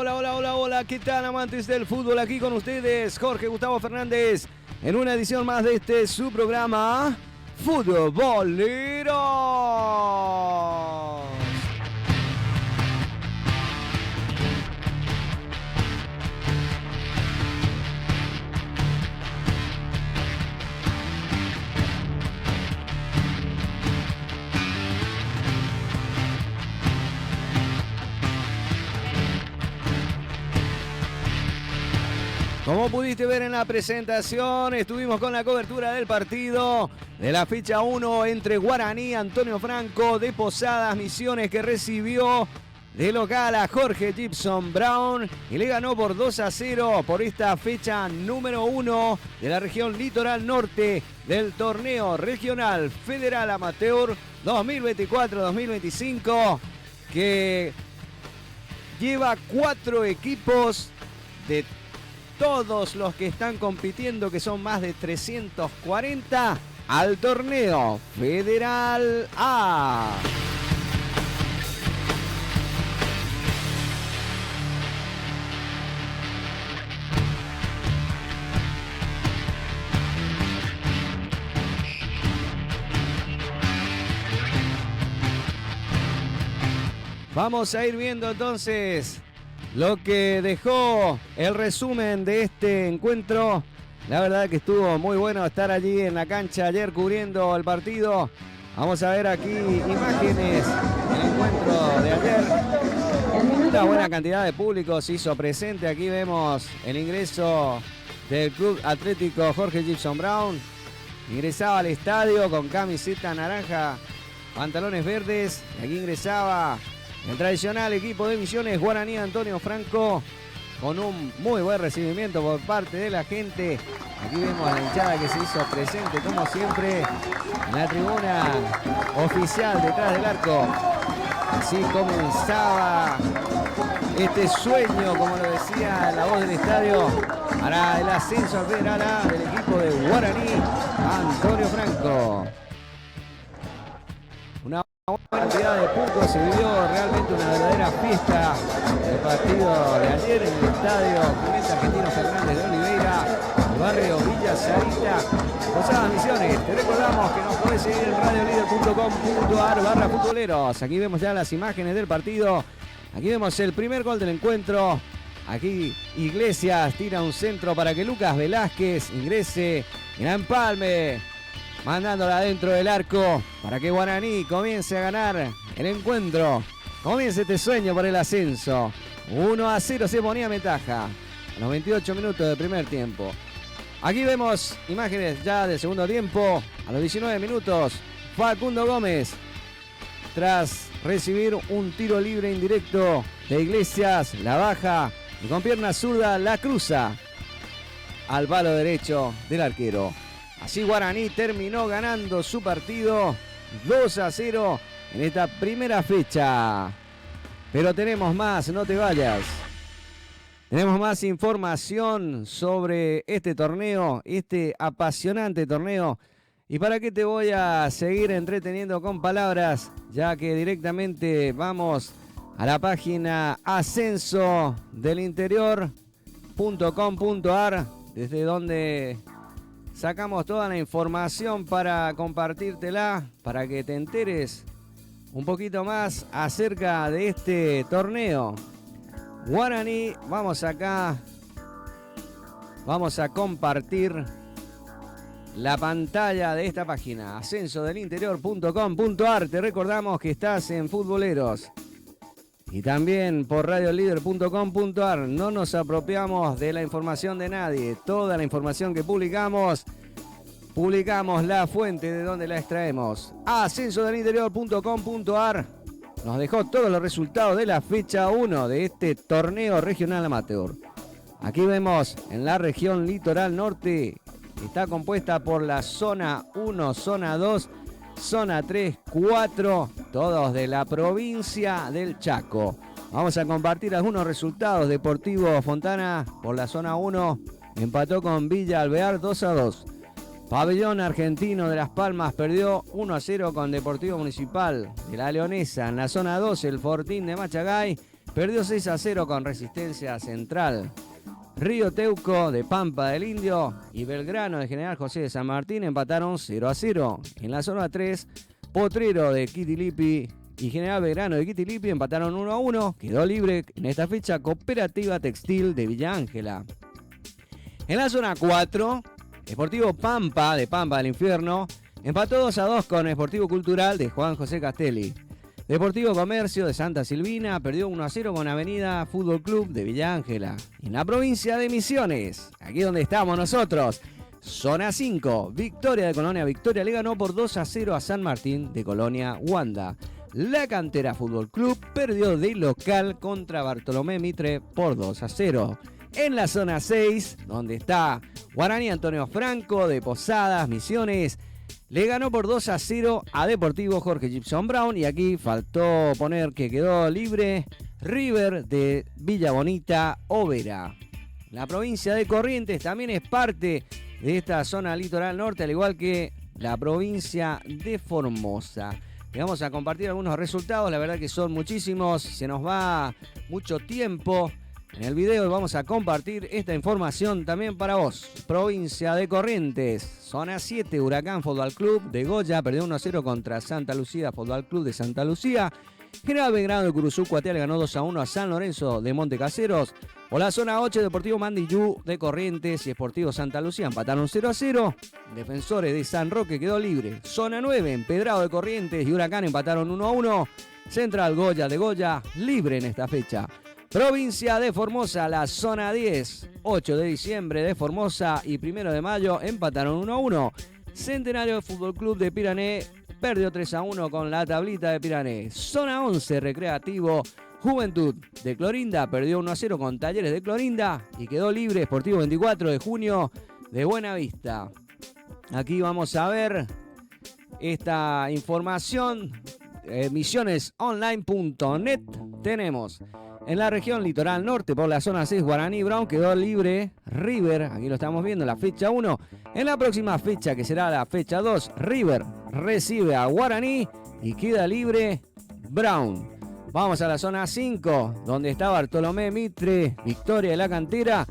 hola, hola, hola, hola. ¿Qué tal, amantes del fútbol? Aquí con ustedes, Jorge Gustavo Fernández, en una edición más de su programa, Futboleros. Como pudiste ver en la presentación, estuvimos con la cobertura del partido de la fecha 1 entre Guaraní, Antonio Franco de Posadas Misiones, que recibió de local a Jorge Gibson Brown y le ganó por 2-0 por esta fecha número 1 de la región Litoral Norte del torneo regional federal amateur 2024-2025, que lleva 4 equipos de todos los que están compitiendo, que son más de 340, al torneo Federal A. Vamos a ir viendo entonces lo que dejó el resumen de este encuentro. La verdad que estuvo muy bueno estar allí en la cancha ayer cubriendo el partido. Vamos a ver aquí imágenes del encuentro de ayer. Una buena cantidad de público se hizo presente. Aquí vemos el ingreso del Club Atlético Jorge Gibson Brown. Ingresaba al estadio con camiseta naranja, pantalones verdes. Y aquí ingresaba el tradicional equipo de Misiones, Guaraní Antonio Franco, con un muy buen recibimiento por parte de la gente. Aquí vemos a la hinchada que se hizo presente, como siempre, en la tribuna oficial detrás del arco. Así comenzaba este sueño, como lo decía la voz del estadio, para el ascenso al Federal A del equipo de Guaraní Antonio Franco. Una buena cantidad de puntos, se vivió realmente una verdadera fiesta del partido de ayer en el estadio Clemente Argentino Fernández de Oliveira, el barrio Villa Sarita, Posadas Misiones. Te recordamos que nos podés seguir en radiolider.com.ar/futboleros. Aquí vemos ya las imágenes del partido. Aquí vemos el primer gol del encuentro. Aquí Iglesias tira un centro para que Lucas Velázquez ingrese en empalme, mandándola dentro del arco para que Guaraní comience a ganar el encuentro. Comience este sueño por el ascenso. 1-0 se ponía ventaja a los 28 minutos del primer tiempo. Aquí vemos imágenes ya del segundo tiempo. A los 19 minutos, Facundo Gómez, tras recibir un tiro libre indirecto de Iglesias, la baja y con pierna zurda la cruza al palo derecho del arquero. Así Guaraní terminó ganando su partido 2-0 en esta primera fecha. Pero tenemos más, no te vayas. Tenemos más información sobre este torneo, este apasionante torneo. ¿Y para qué te voy a seguir entreteniendo con palabras? Ya que directamente vamos a la página ascensodelinterior.com.ar, desde donde sacamos toda la información para compartírtela, para que te enteres un poquito más acerca de este torneo. Guaraní, vamos acá, vamos a compartir la pantalla de esta página, ascensodelinterior.com.ar. Te recordamos que estás en Futboleros y también por radiolider.com.ar. No nos apropiamos de la información de nadie. Toda la información que publicamos la fuente de donde la extraemos. Ascensodelinterior.com.ar nos dejó todos los resultados de la fecha 1 de este torneo regional amateur. Aquí vemos en la región Litoral Norte, está compuesta por la zona 1, zona 2, zona 3, 4, todos de la provincia del Chaco. Vamos a compartir algunos resultados. Deportivo Fontana por la zona 1 empató con Villa Alvear 2-2. Pabellón Argentino de Las Palmas perdió 1-0 con Deportivo Municipal de La Leonesa. En la zona 2, el Fortín de Machagay perdió 6-0 con Resistencia Central. Río Teuco de Pampa del Indio y Belgrano de General José de San Martín empataron 0-0. En la zona 3, Potrero de Quitilipi y General Belgrano de Quitilipi empataron 1-1. Quedó libre en esta fecha Cooperativa Textil de Villa Ángela. En la zona 4, Sportivo Pampa de Pampa del Infierno empató 2-2 con Sportivo Cultural de Juan José Castelli. Deportivo Comercio de Santa Silvina perdió 1-0 con Avenida Fútbol Club de Villa Ángela. En la provincia de Misiones, aquí donde estamos nosotros, zona 5, Victoria de Colonia Victoria le ganó por 2-0 a San Martín de Colonia Wanda. La Cantera Fútbol Club perdió de local contra Bartolomé Mitre por 2-0. En la zona 6, donde está Guaraní Antonio Franco de Posadas, Misiones, le ganó por 2-0 a Deportivo Jorge Gibson Brown. Y aquí faltó poner que quedó libre River de Villa Bonita, Overa. La provincia de Corrientes también es parte de esta zona litoral norte, al igual que la provincia de Formosa. Le vamos a compartir algunos resultados, la verdad que son muchísimos, se nos va mucho tiempo. En el video vamos a compartir esta información también para vos. Provincia de Corrientes, zona 7, Huracán Fútbol Club de Goya perdió 1-0 contra Santa Lucía Fútbol Club de Santa Lucía. General Belgrano de Curuzú Cuatea le ganó 2-1 a San Lorenzo de Montecaseros. O la zona 8, Deportivo Mandillú de Corrientes y Sportivo Santa Lucía empataron 0-0. Defensores de San Roque quedó libre. Zona 9, Empedrado de Corrientes y Huracán empataron 1-1. Central Goya de Goya libre en esta fecha. Provincia de Formosa, la zona 10, 8 de diciembre de Formosa y 1 de mayo empataron 1-1. Centenario Fútbol Club de Pirané perdió 3-1 con la Tablita de Pirané. Zona 11, Recreativo Juventud de Clorinda perdió 1-0 con Talleres de Clorinda y quedó libre Sportivo 24 de junio de Buenavista. Aquí vamos a ver esta información. Misionesonline.net tenemos. En la región litoral norte, por la zona 6, Guaraní Brown quedó libre River. Aquí lo estamos viendo, la fecha 1. En la próxima fecha, que será la fecha 2, River recibe a Guaraní y queda libre Brown. Vamos a la zona 5, donde está Bartolomé Mitre, Victoria de la Cantera.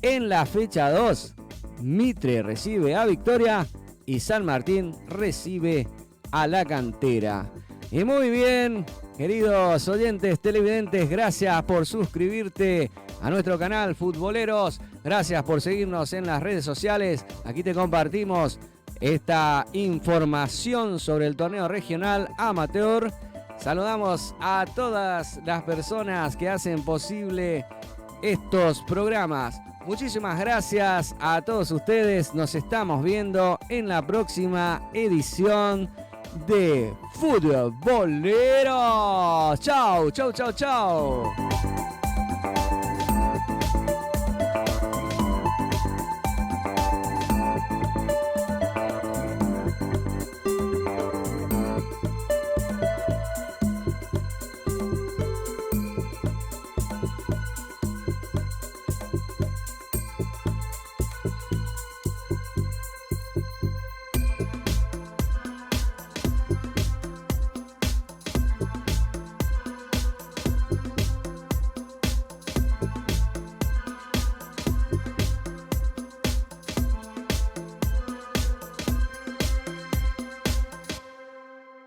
En la fecha 2, Mitre recibe a Victoria y San Martín recibe a la Cantera. Y muy bien, queridos oyentes televidentes, gracias por suscribirte a nuestro canal Futboleros. Gracias por seguirnos en las redes sociales. Aquí te compartimos esta información sobre el torneo regional amateur. Saludamos a todas las personas que hacen posible estos programas. Muchísimas gracias a todos ustedes. Nos estamos viendo en la próxima edición de Futboleros. Chau, chau, chau, chau.